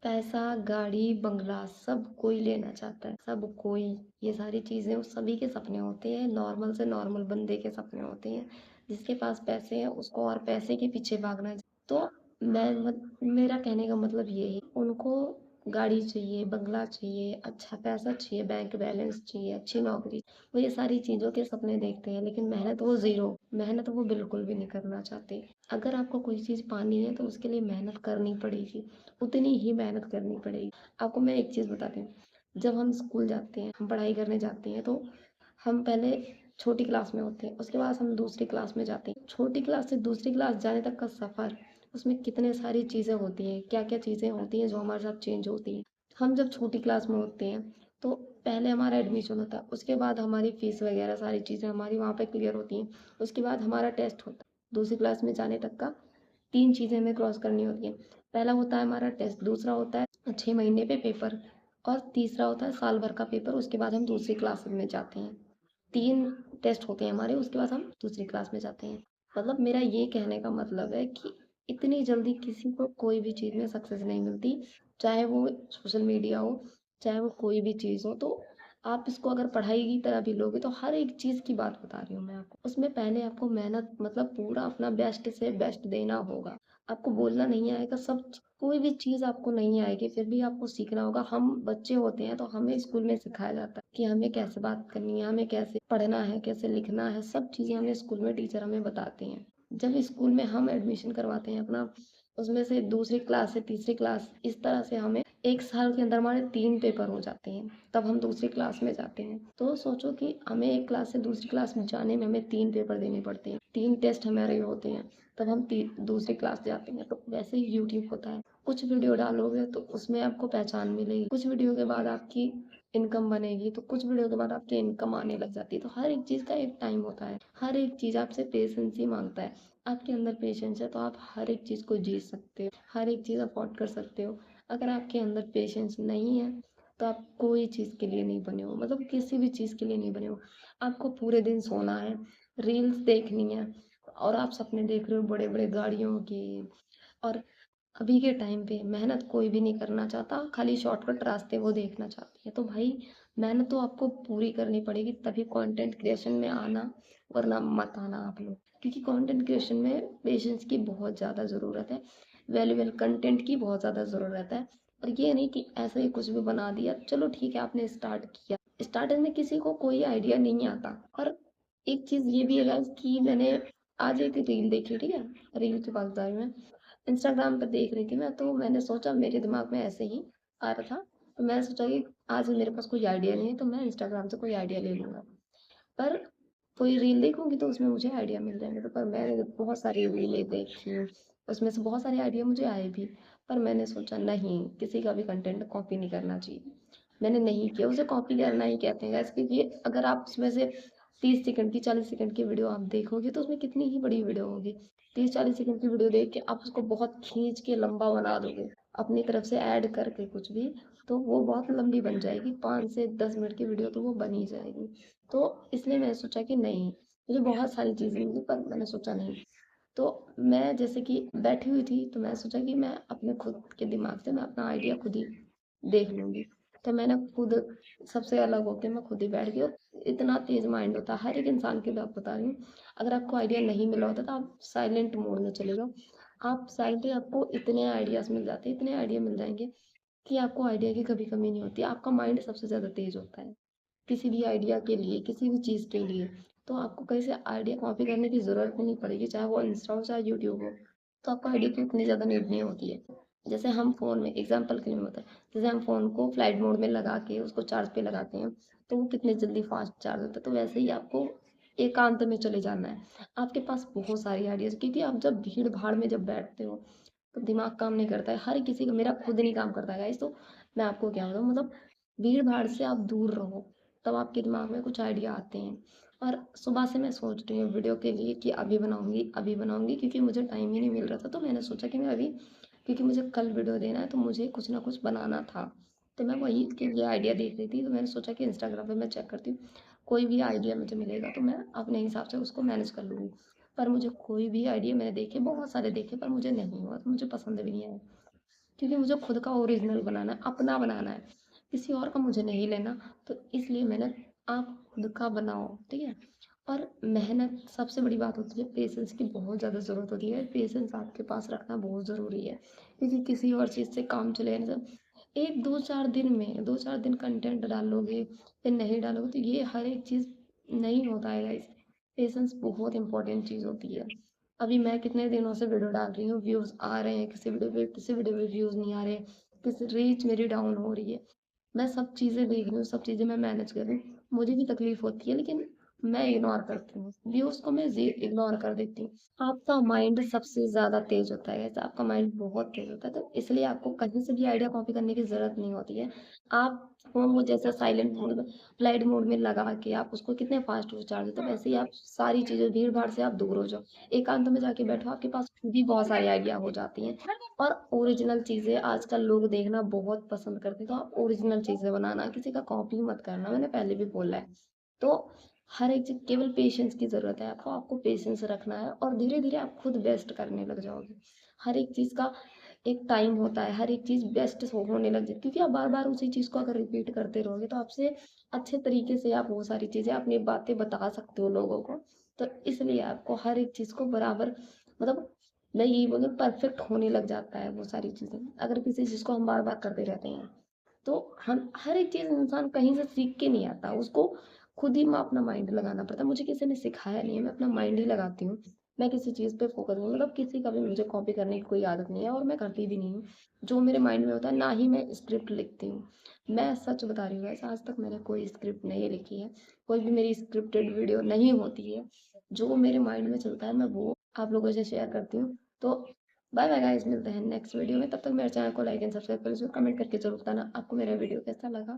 पैसा, गाड़ी, बंगला सब कोई लेना चाहता है, सब कोई। ये सारी चीज़ें उस सभी के सपने होते हैं, नॉर्मल से नॉर्मल बंदे के सपने होते हैं। जिसके पास पैसे हैं उसको और पैसे के पीछे भागना है। तो मेरा कहने का मतलब ये है, उनको गाड़ी चाहिए, बंगला चाहिए, अच्छा पैसा चाहिए, बैंक बैलेंस चाहिए, अच्छी नौकरी। वो ये सारी चीज़ों के सपने देखते हैं, लेकिन मेहनत वो ज़ीरो, मेहनत वो बिल्कुल भी नहीं करना चाहते। अगर आपको कोई चीज़ पानी है तो उसके लिए मेहनत करनी पड़ेगी, उतनी ही मेहनत करनी पड़ेगी। आपको मैं एक चीज़ बताती हूँ, जब हम स्कूल जाते हैं, हम पढ़ाई करने जाते हैं, तो हम पहले छोटी क्लास में होते हैं, उसके बाद हम दूसरी क्लास में जाते हैं। छोटी क्लास से दूसरी क्लास जाने तक का सफ़र, उसमें कितने सारी चीज़ें होती हैं, क्या क्या चीज़ें होती हैं जो हमारे साथ चेंज होती हैं। हम जब छोटी क्लास में होते हैं तो पहले हमारा एडमिशन होता है, उसके बाद हमारी फ़ीस वगैरह सारी चीज़ें हमारी वहाँ पे क्लियर होती हैं। उसके बाद हमारा टेस्ट होता है, दूसरी क्लास में जाने तक का 3 चीज़ें हमें क्रॉस करनी होती हैं। पहला होता है हमारा टेस्ट, दूसरा होता है 6 महीने पे पेपर, और तीसरा होता है साल भर का पेपर। उसके बाद हम दूसरी क्लास में जाते हैं। 3 टेस्ट होते हैं हमारे, उसके बाद हम दूसरी क्लास में जाते हैं। मतलब मेरा ये कहने का मतलब है कि इतनी जल्दी किसी को कोई भी चीज़ में सक्सेस नहीं मिलती, चाहे वो सोशल मीडिया हो, चाहे वो कोई भी चीज़ हो। तो आप इसको अगर पढ़ाई की तरह भी लोगे तो हर एक चीज़ की बात बता रही हूँ मैं आपको, उसमें पहले आपको मेहनत मतलब पूरा अपना बेस्ट से बेस्ट देना होगा। आपको बोलना नहीं आएगा, सब कोई भी चीज़ आपको नहीं आएगी, फिर भी आपको सीखना होगा। हम बच्चे होते हैं तो हमें स्कूल में सिखाया जाता है कि हमें कैसे बात करनी है, हमें कैसे पढ़ना है, कैसे लिखना है, सब चीज़ें हमें स्कूल में टीचर हमें बताते हैं। जब स्कूल में हम एडमिशन करवाते हैं अपना, उसमें से दूसरी क्लास से तीसरी क्लास, इस तरह से हमें 1 साल के अंदर हमारे 3 पेपर हो जाते हैं, तब हम दूसरी क्लास में जाते हैं। तो सोचो कि हमें एक क्लास से दूसरी क्लास में जाने में हमें 3 पेपर देने पड़ते हैं, 3 टेस्ट हमारे होते हैं, तब हम दूसरी क्लास जाते हैं। तो वैसे ही यूट्यूब होता है, कुछ वीडियो डालोगे तो उसमें आपको पहचान मिलेगी, कुछ वीडियो के बाद आपकी इनकम बनेगी, तो कुछ वीडियो के बाद आपकी इनकम आने लग जाती है। तो हर एक चीज़ का एक टाइम होता है, हर एक चीज़ आपसे पेशेंस ही मांगता है। आपके अंदर पेशेंस है तो आप हर एक चीज़ को जीत सकते हो, हर एक चीज़ अफोर्ड कर सकते हो। अगर आपके अंदर पेशेंस नहीं है तो आप कोई चीज़ के लिए नहीं बने हो, मतलब किसी भी चीज़ के लिए नहीं बने हो। आपको पूरे दिन सोना है, रील्स देखनी है, और आप सपने देख रहे हो बड़े बड़े गाड़ियों की। और अभी के टाइम पे मेहनत कोई भी नहीं करना चाहता, खाली शॉर्टकट रास्ते वो देखना चाहती है। तो भाई मेहनत तो आपको पूरी करनी पड़ेगी, तभी कंटेंट क्रिएशन में आना, वरना मत आना आप लोग। क्योंकि कंटेंट क्रिएशन में पेशेंस की बहुत ज़्यादा ज़रूरत है, वैल्यूएबल कंटेंट की बहुत ज़्यादा ज़रूरत है। और ये नहीं कि ऐसे ही कुछ भी बना दिया, चलो ठीक है आपने स्टार्ट किया, स्टार्टिंग में किसी को कोई आइडिया नहीं आता। और एक चीज़ ये भी है guys कि मैंने आज एक रील देखी, ठीक है, रील के पास जा रही हूँ मैं, इंस्टाग्राम पे देख रही थी मैं, तो मैंने सोचा, मेरे दिमाग में ऐसे ही आ रहा था, तो मैंने सोचा कि आज मेरे पास कोई आइडिया नहीं है तो मैं इंस्टाग्राम से कोई आइडिया ले लूँगा। पर कोई रील देखूँगी तो उसमें मुझे आइडिया मिल जाएंगे। तो पर मैंने बहुत सारी रीलें देखी, उसमें से बहुत सारे आइडिया मुझे आए भी, पर मैंने सोचा नहीं, किसी का भी कंटेंट कॉपी नहीं करना चाहिए। मैंने नहीं किया, उसे कॉपी करना ही कहते हैं guys, क्योंकि अगर आप उसमें से 30 सेकंड की 40 सेकंड की वीडियो आप देखोगे तो उसमें कितनी ही बड़ी वीडियो होगी। 30-40 सेकंड की वीडियो देख के आप उसको बहुत खींच के लंबा बना दोगे अपनी तरफ से ऐड करके कुछ भी, तो वो बहुत लंबी बन जाएगी, 5 से 10 मिनट की वीडियो तो वो बन ही जाएगी। तो इसलिए मैंने सोचा कि नहीं, मुझे बहुत सारी चीज़ें मिली पर मैंने सोचा नहीं। तो मैं जैसे कि बैठी हुई थी तो मैं सोचा कि मैं अपने खुद के दिमाग से मैं अपना आइडिया खुद ही देख लूँगी। तो मैंने खुद सबसे अलग होके मैं खुद ही बैठ गई, और इतना तेज़ माइंड होता है हर एक इंसान के, बात बता रही हूँ। अगर आपको आइडिया नहीं मिला होता तो आप साइलेंट मोड में चले जाओ, आप साइलेंटली, आपको इतने आइडियाज़ मिल जाते हैं, इतने आइडिया मिल जाएंगे कि आपको आइडिया की कभी कमी नहीं होती। आपका माइंड सबसे ज़्यादा तेज़ होता है किसी भी आइडिया के लिए, किसी भी चीज़ के लिए। तो आपको कहीं से आइडिया कॉपी करने की ज़रूरत नहीं पड़ेगी, चाहे वो इंस्टा हो चाहे यूट्यूब हो। तो आपको आइडिया की उतनी ज़्यादा नीड नहीं होती है। जैसे हम फ़ोन में एग्जांपल के लिए होता है, जैसे हम फ़ोन को फ्लाइट मोड में लगा के उसको चार्ज पे लगाते हैं तो वो कितने जल्दी फास्ट चार्ज होता है। तो वैसे ही आपको एकांत में चले जाना है, आपके पास बहुत सारी आइडियाज़, क्योंकि आप जब भीड़ भाड़ में जब बैठते हो तो दिमाग काम नहीं करता है हर किसी का, मेरा खुद नहीं काम करता है गाइस। तो मैं आपको क्या बताऊँ, मतलब भीड़ भाड़ से आप दूर रहो, तब आपके दिमाग में कुछ आइडिया आते हैं। और सुबह से मैं सोच रही हूँ वीडियो के लिए कि अभी बनाऊंगी अभी बनाऊंगी, क्योंकि मुझे टाइम ही नहीं मिल रहा था। तो मैंने सोचा कि मैं अभी, क्योंकि मुझे कल वीडियो देना है तो मुझे कुछ ना कुछ बनाना था, तो मैं वही के लिए आइडिया देख रही थी। तो मैंने सोचा कि इंस्टाग्राम पे मैं चेक करती हूँ, कोई भी आइडिया मुझे मिलेगा तो मैं अपने हिसाब से उसको मैनेज कर लूँगी। पर मुझे कोई भी आइडिया मैंने देखे, बहुत सारे देखे, पर मुझे नहीं हुआ, तो मुझे पसंद भी नहीं आया। क्योंकि मुझे खुद का ओरिजिनल बनाना है, अपना बनाना है, किसी और का मुझे नहीं लेना। तो इसलिए मैंने, आप खुद का बनाओ, ठीक है। और मेहनत सबसे बड़ी बात होती है, पेशेंस की बहुत ज़्यादा ज़रूरत होती है, पेशेंस आपके पास रखना बहुत ज़रूरी है, क्योंकि किसी और चीज़ से काम चलेगा नहीं। सब एक दो चार दिन में, 2-4 दिन कंटेंट डालोगे या नहीं डालोगे तो ये हर एक चीज़ नहीं होता है गाइस। पेशेंस बहुत इंपॉर्टेंट चीज़ होती है। अभी मैं कितने दिनों से वीडियो डाल रही हूँ, व्यूज़ आ रहे हैं, किसी वीडियो पे व्यूज़ नहीं आ रहे, किसी रीच मेरी डाउन हो रही है। मैं सब चीज़ें देख रही हूँ, सब चीज़ें मैं मैनेज कर रही हूँ। मुझे भी तकलीफ होती है, लेकिन मैं इग्नोर करती हूँ, व्यूज़ को मैं इग्नोर कर देती हूँ। आपका माइंड सबसे ज़्यादा तेज होता है, ऐसा आपका माइंड बहुत तेज होता है, तो इसलिए आपको कहीं से भी आइडिया कॉपी करने की ज़रूरत नहीं होती है। आप फ़ोन को जैसे साइलेंट मोड में, फ्लाइट मोड में लगा के आप उसको कितने फास्ट हो चार्ज होता है, वैसे ही आप सारी चीज़ें, भीड़ भाड़ से आप दूर हो जाओ, एकांत में जाके बैठो, आपके पास खुद ही बहुत सारी आइडिया हो जाती हैं। और ओरिजिनल चीज़ें आजकल लोग देखना बहुत पसंद करते हैं, तो आप ओरिजिनल चीज़ें बनाना, किसी का कॉपी मत करना, मैंने पहले भी बोला है। तो हर एक चीज़, केवल पेशेंस की ज़रूरत है आपको, आपको पेशेंस रखना है और धीरे-धीरे आप खुद बेस्ट करने लग जाओगे। हर एक चीज़ का एक टाइम होता है, हर एक चीज़ बेस्ट होने लग जाती है, क्योंकि आप बार-बार उसी चीज़ को अगर रिपीट करते रहोगे तो आपसे अच्छे तरीके से आप वो सारी चीज़ें, अपनी बातें बता सकते हो लोगों को। तो इसलिए आपको हर एक चीज़ को बराबर, मतलब मैं यही बोलूँ, परफेक्ट होने लग जाता है वो सारी चीज़ें, अगर किसी चीज़ को हम बार-बार करते रहते हैं। तो हम हर एक चीज़, इंसान कहीं से सीख के नहीं आता, उसको खुद ही में अपना माइंड लगाना पड़ता है। मुझे किसी ने सिखाया नहीं है, मैं अपना माइंड ही लगाती हूँ। मैं किसी चीज़ पे फोकस नहीं, मतलब किसी का भी मुझे कॉपी करने की कोई आदत नहीं है और मैं करती भी नहीं हूँ। जो मेरे माइंड में होता है, ना ही मैं स्क्रिप्ट लिखती हूँ। मैं सच बता रही हूँ गाइस, आज तक मैंने कोई स्क्रिप्ट नहीं लिखी है, कोई भी मेरी स्क्रिप्टेड वीडियो नहीं होती है। जो मेरे माइंड में चलता है मैं वो आप लोगों से शेयर करती हूँ। तो बाय बाय गाइस, मिलते हैं नेक्स्ट वीडियो में। तब तक मेरे चैनल को लाइक एंड सब्सक्राइब कर लीजिए, कमेंट करके जरूर बताना आपको मेरा वीडियो कैसा लगा।